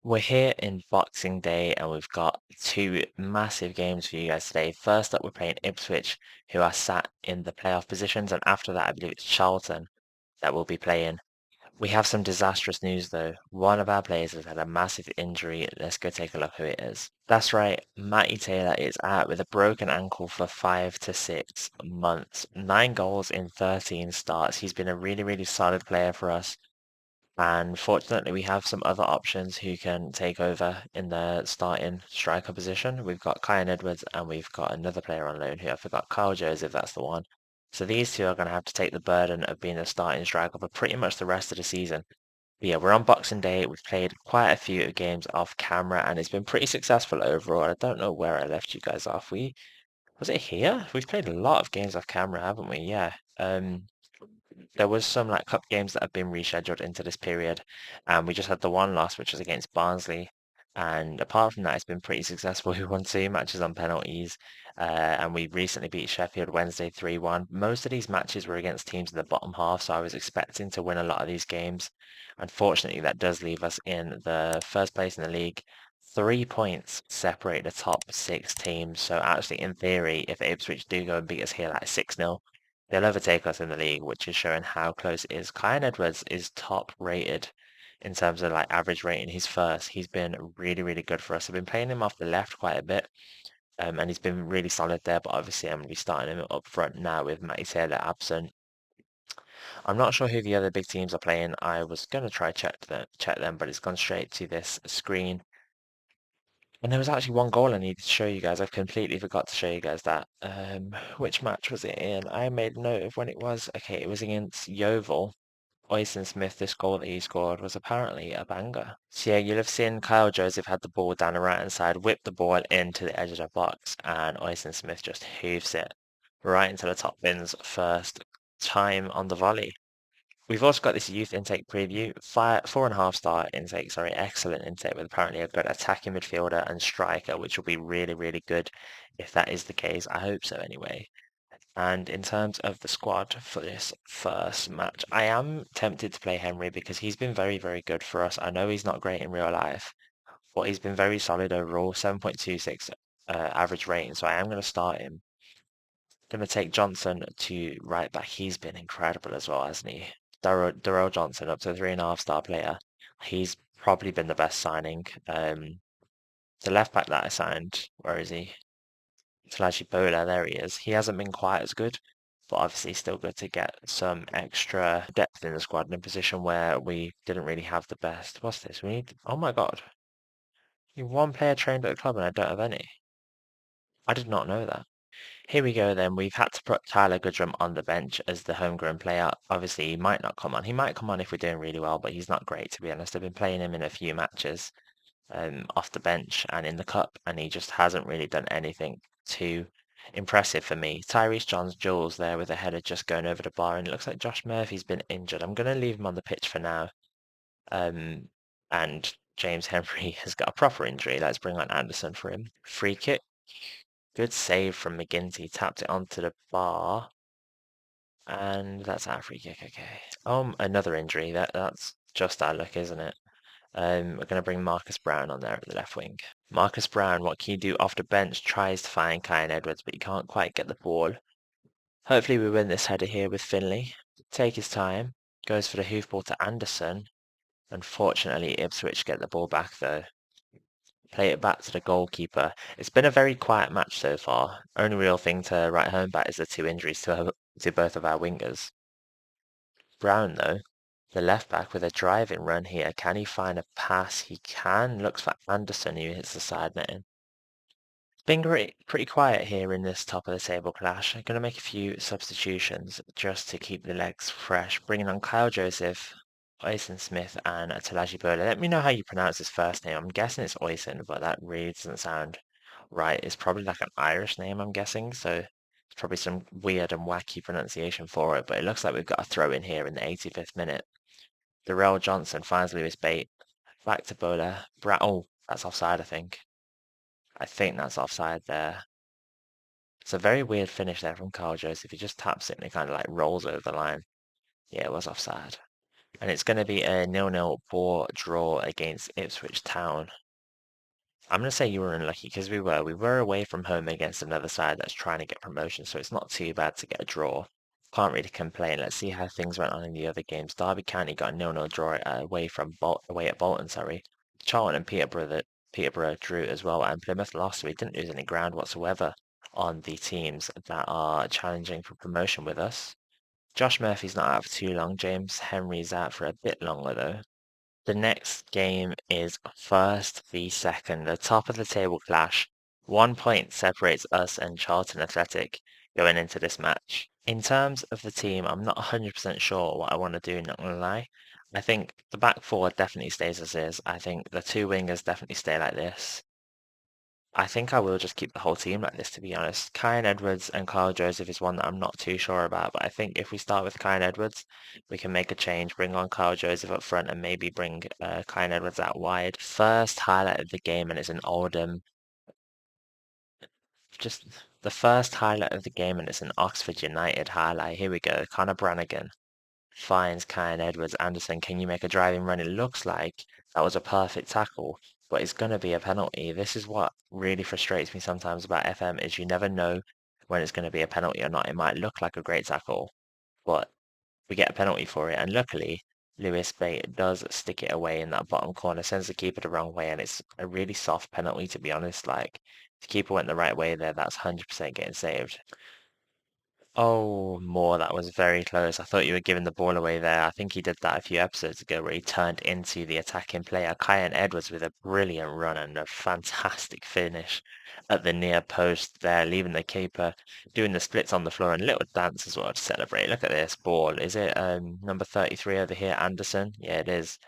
We're here in Boxing Day and we've got two massive games for you guys today. First up, we're playing Ipswich, who are sat in the playoff positions, and after that, I believe it's Charlton that will be playing. We have some disastrous news though. One of our players has had a massive injury. Let's go take a look who it is. That's right, Matty Taylor is out with a broken ankle for 5 to 6 months. 9 goals in 13 starts. He's been a really, really solid player for us. And fortunately, we have some other options who can take over in the starting striker position. We've got Kyan Edwards and we've got another player on loan who I forgot, Kyle Joseph, that's the one. So these two are going to have to take the burden of being the starting striker for pretty much the rest of the season. But yeah, we're on Boxing Day. We've played quite a few games off camera and it's been pretty successful overall. I don't know where I left you guys off. Was it here? We've played a lot of games off camera, haven't we? Yeah. There was some like cup games that have been rescheduled into this period, and we just had the one loss, which was against Barnsley. And apart from that, it's been pretty successful. We won 2 matches on penalties, and we recently beat Sheffield Wednesday 3-1. Most of these matches were against teams in the bottom half, so I was expecting to win a lot of these games. Unfortunately, that does leave us in the first place in the league. 3 points separate the top six teams. So actually, in theory, if Ipswich do go and beat us here like 6-0, they'll overtake us in the league, which is showing how close it is. Kyan Edwards is top rated in terms of like average rating. He's first. He's been really, really good for us. I've been playing him off the left quite a bit, and he's been really solid there. But obviously, I'm going to be starting him up front now with Matty Taylor absent. I'm not sure who the other big teams are playing. I was going to try check them, but it's gone straight to this screen. And there was actually one goal I needed to show you guys. I've completely forgot to show you guys that. Which match was it in? I made note of when it was. Okay, it was against Yeovil. Oyston Smith, this goal that he scored was apparently a banger. So yeah, you'll have seen Kyle Joseph had the ball down the right-hand side, whipped the ball into the edge of the box, and Oyston Smith just hoofs it right into the top bins first time on the volley. We've also got this youth intake preview, 4.5 star intake, sorry, excellent intake with apparently a good attacking midfielder and striker, which will be really, really good if that is the case. I hope so anyway. And in terms of the squad for this first match, I am tempted to play Henry because he's been very, very good for us. I know he's not great in real life, but he's been very solid overall, 7.26 average rating, so I am going to start him. Going to take Johnson to right back. He's been incredible as well, hasn't he? Darrell Johnson, up to 3.5 star player. He's probably been the best signing. The left back that I signed, where is he? Tolaji Bola, there he is. He hasn't been quite as good, but obviously still good to get some extra depth in the squad in a position where we didn't really have the best. What's this? We need. Oh my God. You one player trained at the club and I don't have any. I did not know that. Here we go then. We've had to put Tyler Goodrum on the bench as the homegrown player. Obviously, he might not come on. He might come on if we're doing really well, but he's not great, to be honest. I've been playing him in a few matches off the bench and in the cup, and he just hasn't really done anything too impressive for me. Tyrese John's Jules there with a header just going over the bar, and it looks like Josh Murphy's been injured. I'm going to leave him on the pitch for now. And James Henry has got a proper injury. Let's bring on Anderson for him. Free kick. Good save from McGinty. Tapped it onto the bar. And that's our free kick, okay. Another injury. That's just our luck, isn't it? We're going to bring Marcus Brown on there at the left wing. Marcus Brown, what can you do off the bench? Tries to find Kyan Edwards, but he can't quite get the ball. Hopefully we win this header here with Finley. Take his time. Goes for the hoofball to Anderson. Unfortunately, Ipswich get the ball back though. Play it back to the goalkeeper. It's been a very quiet match so far. Only real thing to write home about is the two injuries to both of our wingers. Brown, though, the left back with a driving run here. Can he find a pass? He can. Looks for Anderson who hits the side netting. It's been pretty quiet here in this top of the table clash. I'm going to make a few substitutions just to keep the legs fresh. Bringing on Kyle Joseph, Oyston Smith, and Tolaji Bola. Let me know how you pronounce his first name. I'm guessing it's Oyston, but that really doesn't sound right. It's probably like an Irish name, I'm guessing. So it's probably some weird and wacky pronunciation for it. But it looks like we've got a throw in here in the 85th minute. Darrell Johnson finds Lewis Bate. Back to Bola. Oh, that's offside, I think. I think that's offside there. It's a very weird finish there from Carl Joseph. He just taps it and it kind of like rolls over the line. Yeah, it was offside. and it's going to be a 0-0 poor draw against Ipswich Town. I'm going to say you were unlucky because we were away from home against another side that's trying to get promotion, so it's not too bad to get a draw. Can't really complain. Let's see how things went on in the other games. Derby County got a 0-0 draw away at Bolton, sorry. Charlton and Peterborough drew as well, and Plymouth lost, so we didn't lose any ground whatsoever on the teams that are challenging for promotion with us. Josh Murphy's not out for too long. James Henry's out for a bit longer though. The next game is first v second, the top of the table clash. 1 point separates us and Charlton Athletic going into this match. In terms of the team, I'm not 100% sure what I want to do, not gonna lie. I think the back four definitely stays as is. I think the two wingers definitely stay like this. I think I will just keep the whole team like this, to be honest. Kyan Edwards and Kyle Joseph is one that I'm not too sure about, but I think if we start with Kyan Edwards, we can make a change, bring on Kyle Joseph up front, and maybe bring Kyan Edwards out wide. First highlight of the game, and it's an Oldham. Just the first highlight of the game, and it's an Oxford United highlight. Here we go. Conor Brannigan finds Kyan Edwards. Anderson, can you make a driving run? It looks like that was a perfect tackle, but it's going to be a penalty. This is what really frustrates me sometimes about FM is you never know when it's going to be a penalty or not. It might look like a great tackle, but we get a penalty for it. And luckily, Lewis Bate does stick it away in that bottom corner, sends the keeper the wrong way, and it's a really soft penalty, to be honest. Like, if the keeper went the right way there, that's 100% getting saved. Oh, Moore, that was very close. I thought you were giving the ball away there. I think he did that a few episodes ago where he turned into the attacking player. Kyan Edwards with a brilliant run and a fantastic finish at the near post there, leaving the keeper doing the splits on the floor and little dance as well to celebrate. Look at this ball. Is it number 33 over here, Anderson? Yeah, it is.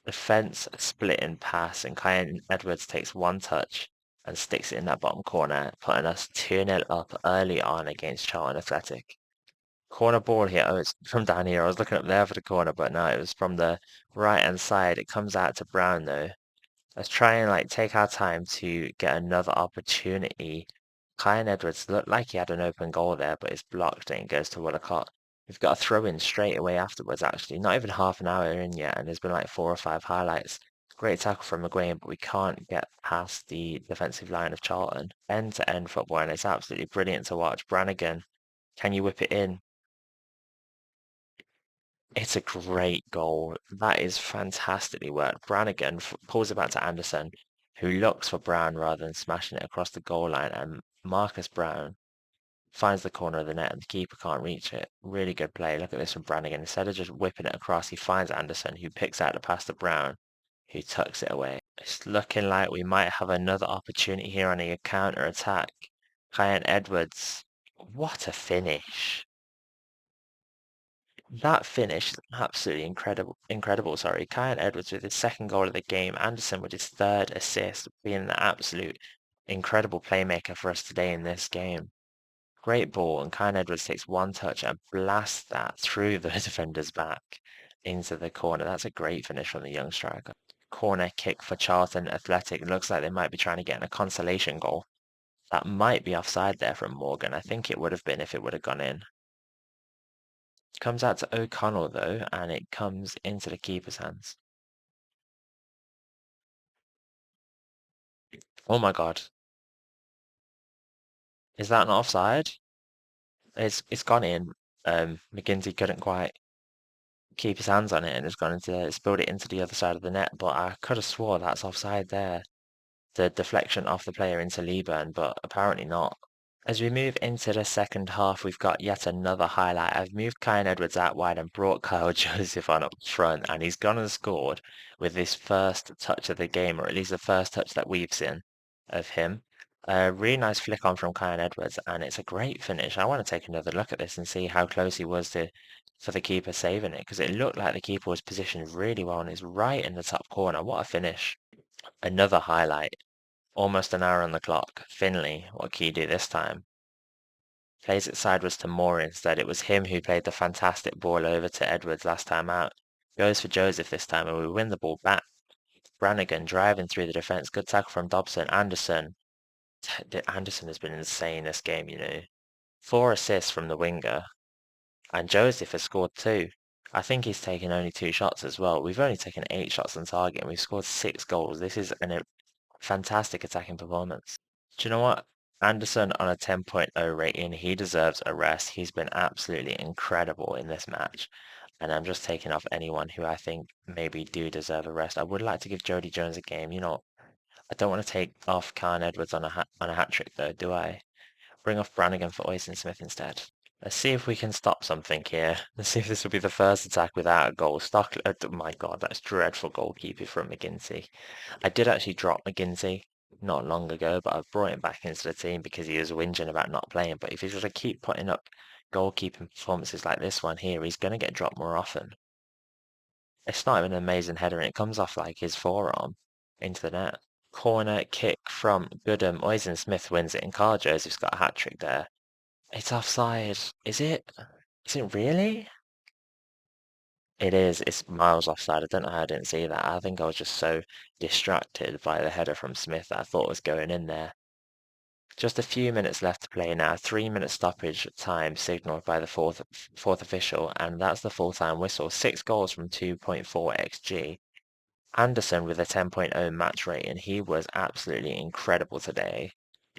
Defense splitting pass, and Kyan Edwards takes one touch and sticks it in that bottom corner, putting us 2-0 up early on against Charlton Athletic. Corner ball here. Oh, it's from down here. I was looking up there for the corner, but no, it was from the right-hand side. It comes out to Brown though. Let's try and like take our time to get another opportunity. Kyan Edwards looked like he had an open goal there, but it's blocked and it goes to Woolacott. We've got a throw in straight away afterwards, actually. Not even half an hour in yet, and there's been like 4 or 5 highlights. Great tackle from McGuane, but we can't get past the defensive line of Charlton. End-to-end football, and it's absolutely brilliant to watch. Brannigan, can you whip it in? It's a great goal. That is fantastically worked. Brannigan pulls it back to Anderson, who looks for Brown rather than smashing it across the goal line, and Marcus Brown finds the corner of the net and the keeper can't reach it. Really good play. Look at this from Brannigan. Instead of just whipping it across, he finds Anderson, who picks out the pass to Brown, who tucks it away. It's looking like we might have another opportunity here on a counter attack. Kyan Edwards. What a finish. That finish is absolutely incredible, sorry. Kyan Edwards with his second goal of the game, Anderson with his third assist, being an absolute incredible playmaker for us today in this game. Great ball, and Kyan Edwards takes one touch and blasts that through the defender's back into the corner. That's a great finish from the young striker. Corner kick for Charlton Athletic. Looks like they might be trying to get in a consolation goal. That might be offside there from Morgan. I think it would have been if it would have gone in. Comes out to O'Connell though, and it comes into the keeper's hands. Oh my God. Is that not offside? It's gone in. McGinty couldn't quite keep his hands on it and spilled it into the other side of the net, but I could have swore that's offside there. The deflection off the player into Leeburn, but apparently not. As we move into the second half, we've got yet another highlight. I've moved Kyan Edwards out wide and brought Kyle Joseph on up front, and he's gone and scored with his first touch of the game, or at least the first touch that we've seen of him. A really nice flick on from Kyan Edwards, and it's a great finish. I want to take another look at this and see how close he was to for the keeper saving it, because it looked like the keeper was positioned really well and it's right in the top corner. What a finish. Another highlight. Almost an hour on the clock. Finley, what can you do this time? Plays it sideways to Moore instead. It was him who played the fantastic ball over to Edwards last time out. Goes for Joseph this time and we win the ball back. Brannigan driving through the defence. Good tackle from Dobson. Anderson. Anderson has been insane this game, you know. 4 assists from the winger. And Joseph has scored 2. I think he's taken only 2 shots as well. We've only taken 8 shots on target and we've scored 6 goals. This is a fantastic attacking performance. Do you know what? Anderson on a 10.0 rating, he deserves a rest. He's been absolutely incredible in this match. And I'm just taking off anyone who I think maybe do deserve a rest. I would like to give Jody Jones a game. I don't want to take off Khan Edwards on a hat trick though, do I? Bring off Brannigan for Oyston Smith instead. Let's see if we can stop something here. Let's see if this will be the first attack without a goal. Oh my God, that's dreadful goalkeeping from McGinty. I did actually drop McGinty not long ago, but I've brought him back into the team because he was whinging about not playing. But if he's going to keep putting up goalkeeping performances like this one here, he's going to get dropped more often. It's not even an amazing header, and it comes off like his forearm into the net. Corner kick from Goodham. Oyston Smith wins it, and Carl Joseph's got a hat trick there. It's offside. Is it? Is it really? It is. It's miles offside. I don't know how I didn't see that. I think I was just so distracted by the header from Smith that I thought was going in there. Just a few minutes left to play now. 3 minute stoppage time signaled by the fourth official, and that's the full-time whistle. 6 goals from 2.4 xG. Anderson with a 10.0 match rate, and he was absolutely incredible today.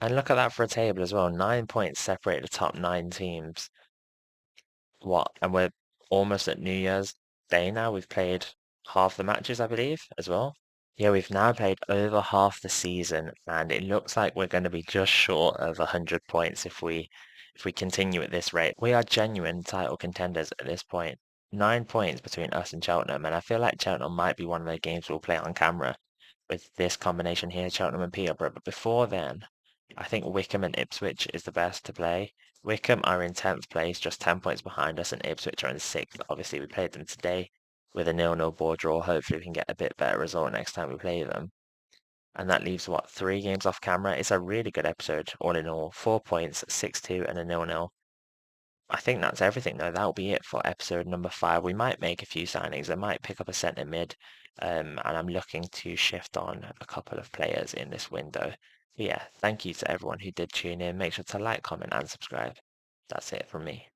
And look at that for a table as well. 9 points separate the top 9 teams. What? And we're almost at New Year's Day now. We've played half the matches, I believe, as well. Yeah, we've now played over half the season, and it looks like we're going to be just short of 100 points if we continue at this rate. We are genuine title contenders at this point. 9 points between us and Cheltenham, and I feel like Cheltenham might be one of the games we'll play on camera with this combination here, Cheltenham and Peterborough. But before then, I think Wickham and Ipswich is the best to play. Wickham are in 10th place, just 10 points behind us, and Ipswich are in 6th. Obviously, we played them today with a 0-0 ball draw. Hopefully, we can get a bit better result next time we play them. And that leaves, what, 3 games off camera? It's a really good episode, all in all. 4 points, 6-2, and a 0-0. I think that's everything, though. That'll be it for episode number 5. We might make a few signings. I might pick up a centre mid, and I'm looking to shift on a couple of players in this window. But yeah, thank you to everyone who did tune in. Make sure to like, comment, and subscribe. That's it from me.